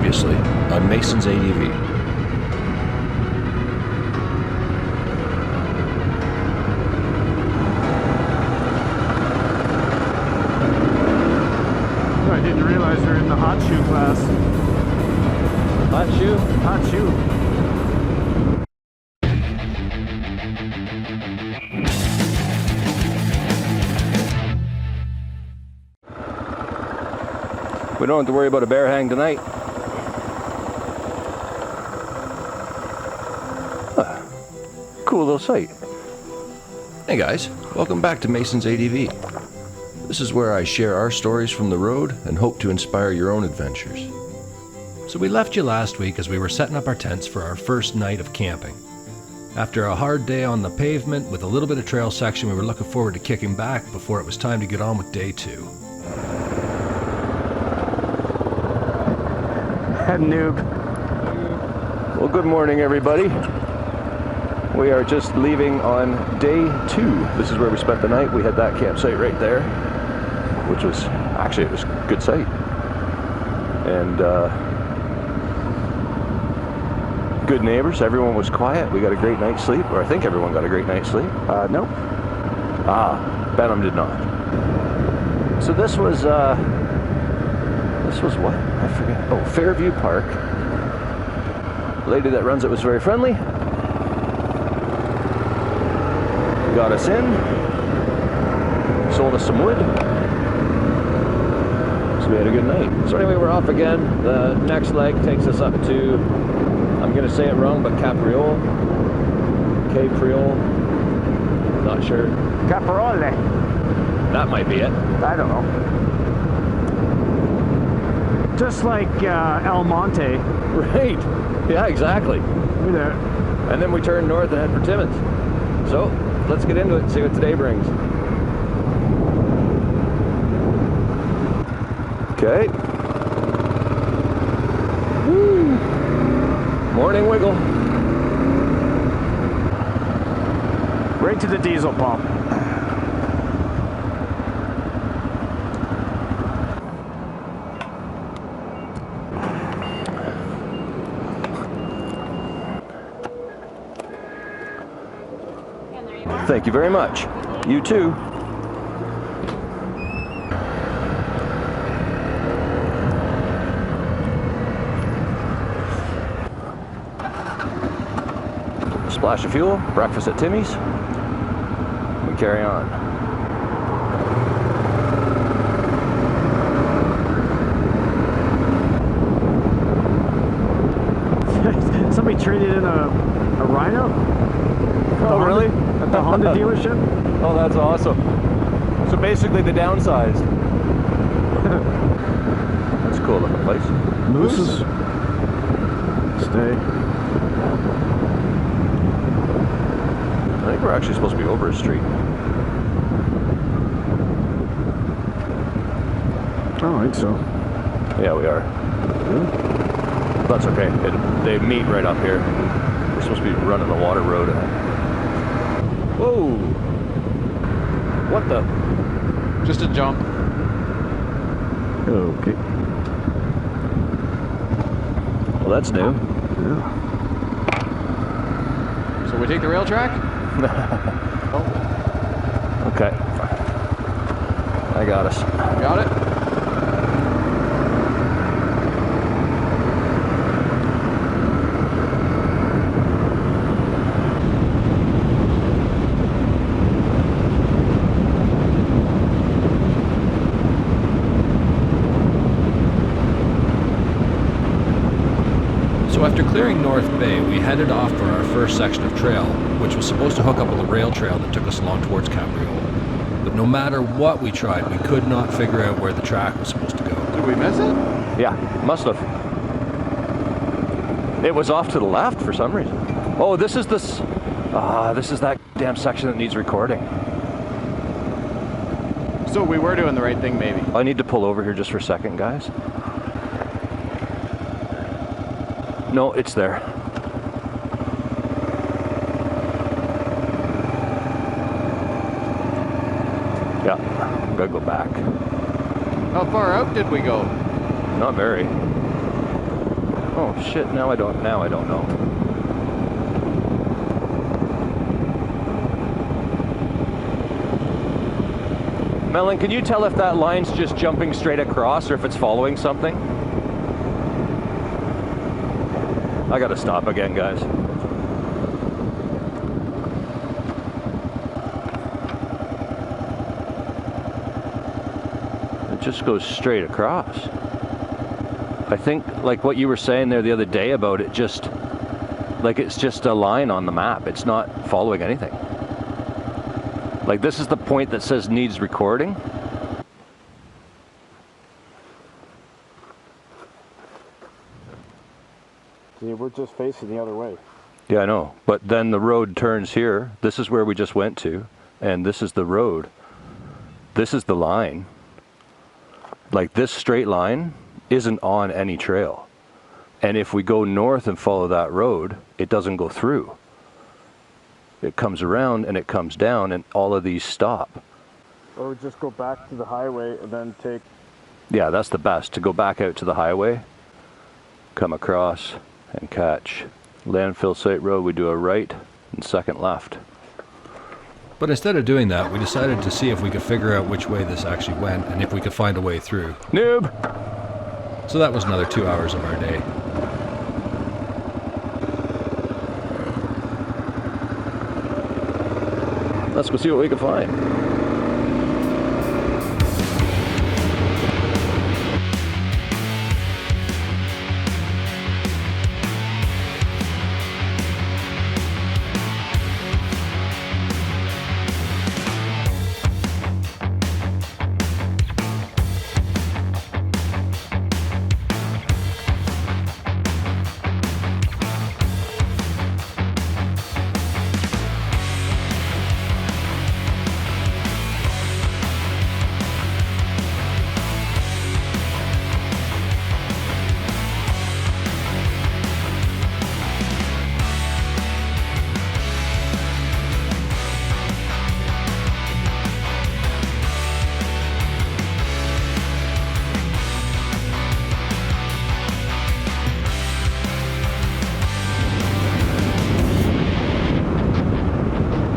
Previously on Mason's ADV. I didn't realize they're in the hot shoe class. Hot shoe? Hot shoe. We don't have to worry about a bear hang tonight. Cool little site. Hey guys, welcome back to Mason's ADV. This is where I share our stories from the road and hope to inspire your own adventures. So we left you last week as we were setting up our tents for our first night of camping. After a hard day on the pavement with a little bit of trail section, we were looking forward to kicking back before it was time to get on with day 2. Noob. Well, good morning everybody. We are just leaving on day 2. This is where we spent the night. We had that campsite right there, which was, actually it was a good site. And good neighbors, everyone was quiet. We got a great night's sleep, or I think everyone got a great night's sleep. Nope. Benham did not. So this was what? I forget. Oh, Fairview Park. The lady that runs it was very friendly. Got us in. Sold us some wood. So we had a good night. So anyway, we're off again. The next leg takes us up to, I'm going to say it wrong, but Capriole. Capriole. Not sure. Caparole. That might be it. I don't know. Just like El Monte. Right. Yeah, exactly. We're there. And then we turn north and head for Timmins. So let's get into it and see what today brings. Okay. Woo. Morning wiggle. Right to the diesel pump. Thank you very much. You too. Splash of fuel, breakfast at Timmy's. We carry on. Somebody traded in a Rhino? Oh, really? At the Honda dealership? Oh, that's awesome. So basically the downsized. That's a cool looking place. Moose. Stay. I think we're actually supposed to be over a street. Oh, I think so. Yeah, we are. Really? That's okay. They meet right up here. We're supposed to be running the water road. Whoa! What the? Just a jump. Okay. Well, that's new. Yeah. So we take the rail track? Oh, Okay. I got us. got it? So after clearing North Bay, we headed off for our first section of trail, which was supposed to hook up with a rail trail that took us along towards Capriole. But no matter what we tried, we could not figure out where the track was supposed to go. Did we miss it? Yeah, must have. It was off to the left for some reason. Oh, this is that damn section that needs recording. So we were doing the right thing, maybe. I need to pull over here just for a second, guys. No, it's there. Yeah, gotta go back. How far out did we go? Not very. Oh shit, now I don't know. Melon, can you tell if that line's just jumping straight across or if it's following something? I gotta stop again, guys. It just goes straight across. I think, like what you were saying there the other day about it, just like it's just a line on the map. It's not following anything. Like this is the point that says needs recording. See, we're just facing the other way. Yeah, I know. But then the road turns here. This is where we just went to. And this is the road. This is the line. Like this straight line isn't on any trail. And if we go north and follow that road, it doesn't go through. It comes around and it comes down and all of these stop. Or just go back to the highway and then take... Yeah, that's the best, to go back out to the highway, come across and catch landfill site road. We do a right and second left. But instead of doing that, we decided to see if we could figure out which way this actually went and if we could find a way through. Noob! So that was another 2 hours of our day. Let's go see what we can find.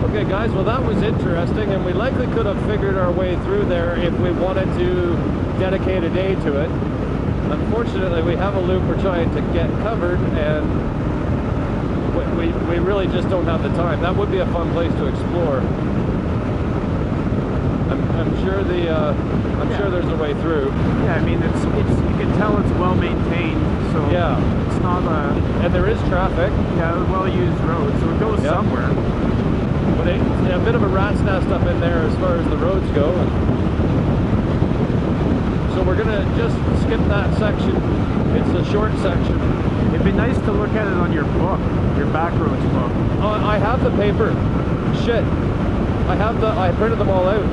Okay guys, well that was interesting, and we likely could have figured our way through there if we wanted to dedicate a day to it. Unfortunately, we have a loop we're trying to get covered, and we really just don't have the time. That would be a fun place to explore. I'm sure sure there's a way through. Yeah, I mean, it's you can tell it's well maintained, so Yeah. it's not a... And there is traffic. Yeah, a well-used road, so it goes Yeah. somewhere. But a bit of a rat's nest up in there as far as the roads go. So we're gonna just skip that section. It's a short section. It'd be nice to look at it on your book, your backroads book. I have the paper. Shit. I printed them all out.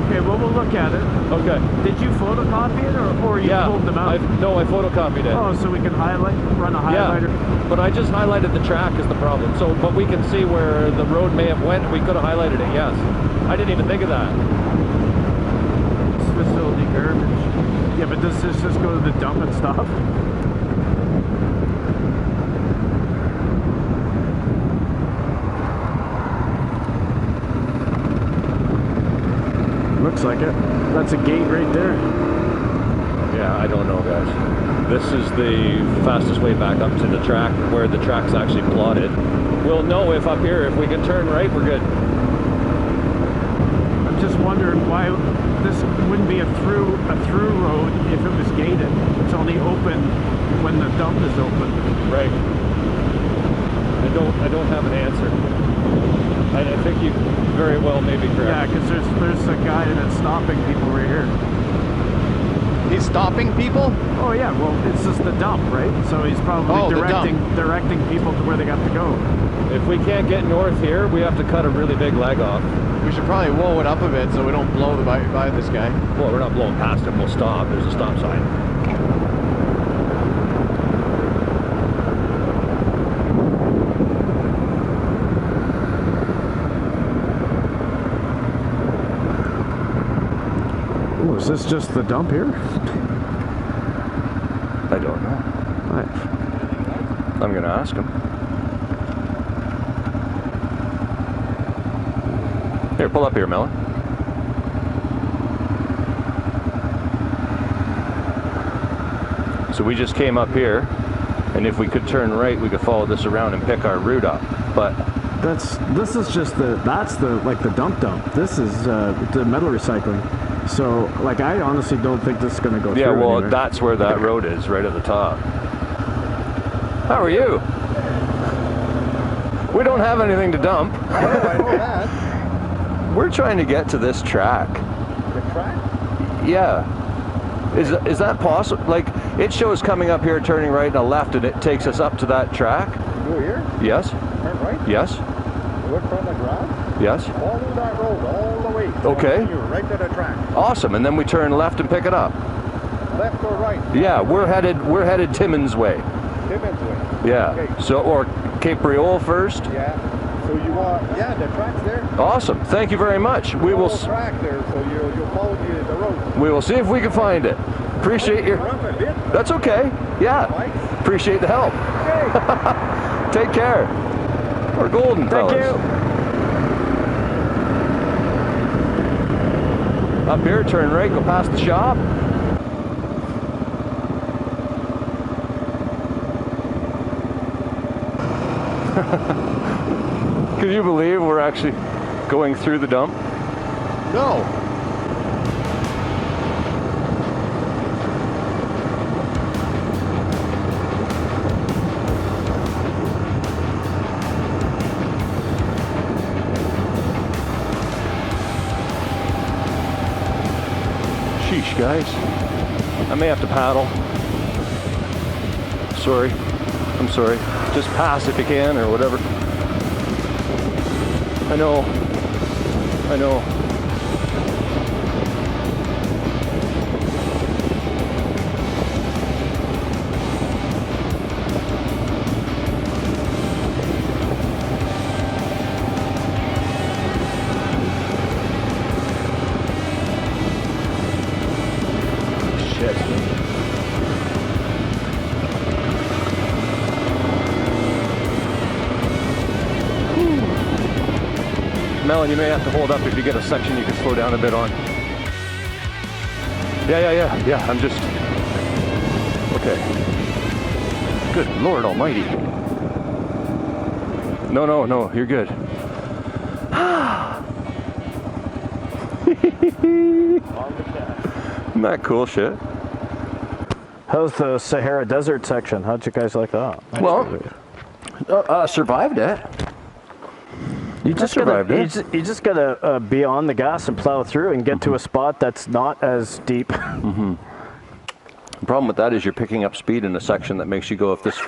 Okay, well, we'll look at it. Okay. Did you photocopy it, or you pulled them out? No, I photocopied it. Oh, so we can run a highlighter? Yeah, but I just highlighted the track is the problem. So, but we can see where the road may have went. We could have highlighted it, yes. I didn't even think of that. It's facility garbage. Yeah, but does this just go to the dump and stuff? Looks like it. That's a gate right there. Yeah, I don't know, guys. This is the fastest way back up to the track where the track's actually plotted. We'll know if up here, if we can turn right, we're good. I'm just wondering why this wouldn't be a through road if it was gated. It's only open when the dump is open. Right. I don't have an answer. I think you very well may be correct. Yeah, because there's a guy that's stopping people right here. He's stopping people? Oh yeah, well it's just the dump, right? So he's probably directing people to where they got to go. If we can't get north here, we have to cut a really big leg off. We should probably whoa it up a bit so we don't blow by this guy. Well, we're not blowing past him. We'll stop. There's a stop sign. Oh, is this just the dump here? I don't know. Right. I'm gonna ask him. Here, pull up here, Melon. So we just came up here, and if we could turn right, we could follow this around and pick our route up. But this is just that's the dump. This is the metal recycling. So like I honestly don't think this is going to go through. yeah, well, anywhere. that's where that road is, right at the top. How are you? We don't have anything to dump. Oh, I know that. We're trying to get to this track. The track? Yeah. Is that possible? Like, it shows coming up here, turning right and a left, and it takes us up to that track? Go here? Yes. Turn right? Yes. Look from the ground? Yes. Follow that road all the way. Okay. You're right to the track. Awesome. And then we turn left and pick it up. Left or right? Yeah, we're headed Timmins way. Timmins way. Yeah. Okay. So, or Cape Riol first. Yeah. So you want, yeah, the track's there. Awesome. Thank you very much. We will. Track there, so you'll follow the road. We will see if we can find it. Appreciate your. Rough a bit. That's okay. Yeah. Right? Appreciate the help. Okay. Take care. We're golden, fellas. Thank you. Up here, turn right, go past the shop. Can you believe we're actually going through the dump? No. Sheesh, guys. I may have to paddle. Sorry. I'm sorry. Just pass if you can or whatever. I know. I know. Shit. Melon, you may have to hold up if you get a section you can slow down a bit on. Yeah, I'm just... Okay. Good Lord Almighty. No, you're good. Isn't that cool shit? How's the Sahara Desert section? How'd you guys like that? Well, survived it. You just survived gotta, it. you just gotta be on the gas and plow through and get to a spot that's not as deep. The problem with that is you're picking up speed in a section that makes you go, if this...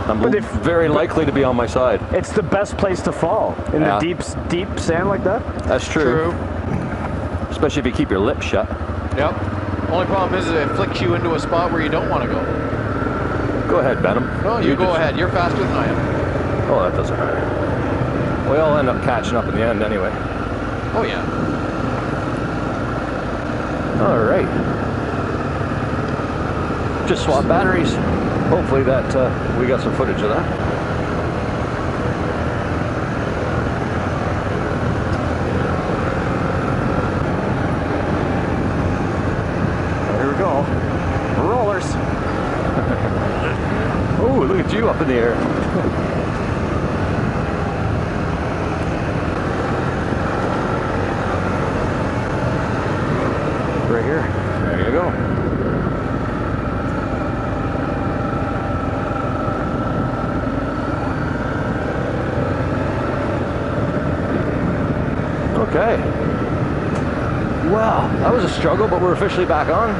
I'm very likely to be on my side. It's the best place to fall in the deep sand like that. That's true. Especially if you keep your lips shut. Yep. Only problem is it flicks you into a spot where you don't want to go. Go ahead, Benham. No, you go ahead. You're faster than I am. Oh, that doesn't matter. We all end up catching up in the end anyway. Oh, yeah. All right. Just swap batteries. Hopefully that we got some footage of that. Here we go. Rollers. Oh, look at you up in the air. Right here. There you go. Okay. Wow, that was a struggle, but we're officially back on.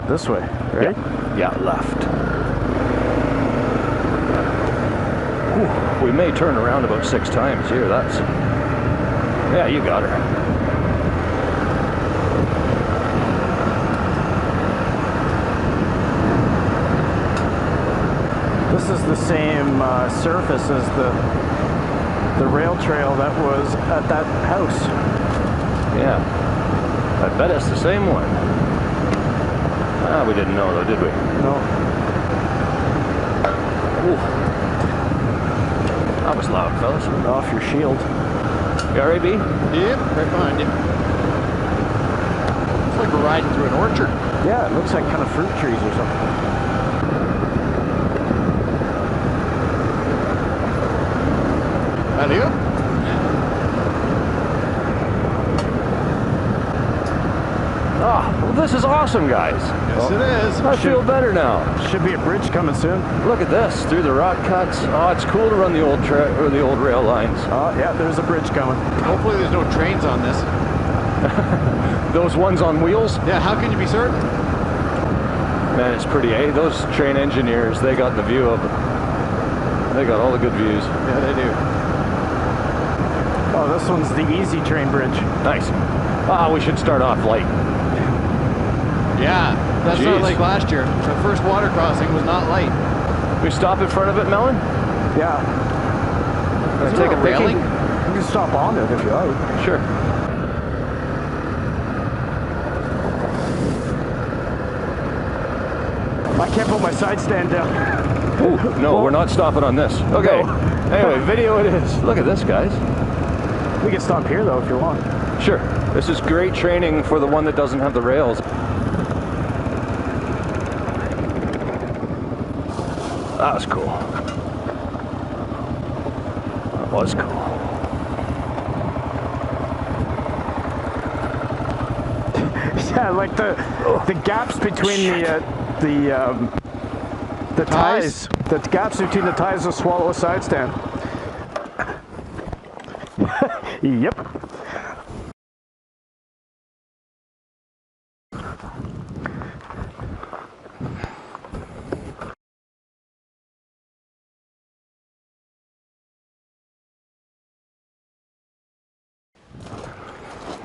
This way, right? Yeah, left. Whew, we may turn around about 6 times here. That's... Yeah, you got her. This is the same surface as the rail trail that was at that house. Yeah. I bet it's the same one. Ah, we didn't know though, did we? No. Ooh. That was loud, fellas. Off your shield. You alright, B? Yep, right behind you. It's like we're riding through an orchard. Yeah, it looks like kind of fruit trees or something. That you? Ah, well, this is awesome, guys. Yes, it is. I feel better now. Should be a bridge coming soon. Look at this, through the rock cuts. Oh, it's cool to run the old rail lines. Oh, yeah, there's a bridge coming. Hopefully there's no trains on this. Those ones on wheels, Yeah, how can you be certain? man, it's pretty. Hey, those train engineers, they got the view of it. They got all the good views. Yeah, they do. Oh, this one's the easy train bridge. Nice. Ah, we should start off light. Yeah, that's Jeez. not like last year. The first water crossing was not light. We stop in front of it, Melon? Yeah, Can I Is take there a a railing? picking? you can stop on it if you like. Sure. I can't put my side stand down. Ooh, no, we're not stopping on this. Okay. Anyway, video it is. Look at this, guys. We can stop here though if you want. Sure. This is great training for the one that doesn't have the rails. That was cool. That was cool. Yeah, like the gaps between the ties. The gaps between the ties will swallow a side stand. Yep.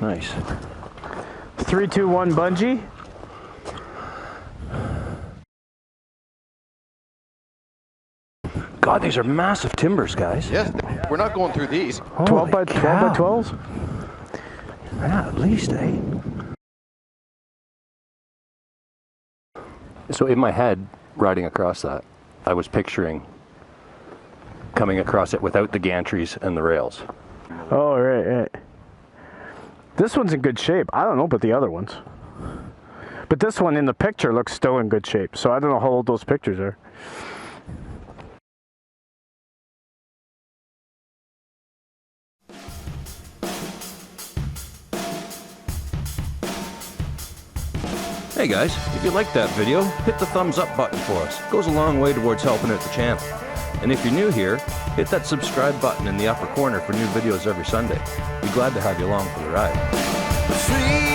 Nice. 3, 2, 1 bungee. God, these are massive timbers, guys. Yes, we're not going through these. 12 by 12s. Yeah, at least, eh? So in my head, riding across that, I was picturing coming across it without the gantries and the rails. Oh, right. This one's in good shape. I don't know about the other ones. But this one in the picture looks still in good shape. So I don't know how old those pictures are. Hey guys, if you liked that video, hit the thumbs up button for us. It goes a long way towards helping out the channel. And if you're new here, hit that subscribe button in the upper corner for new videos every Sunday. Be glad to have you along for the ride. Free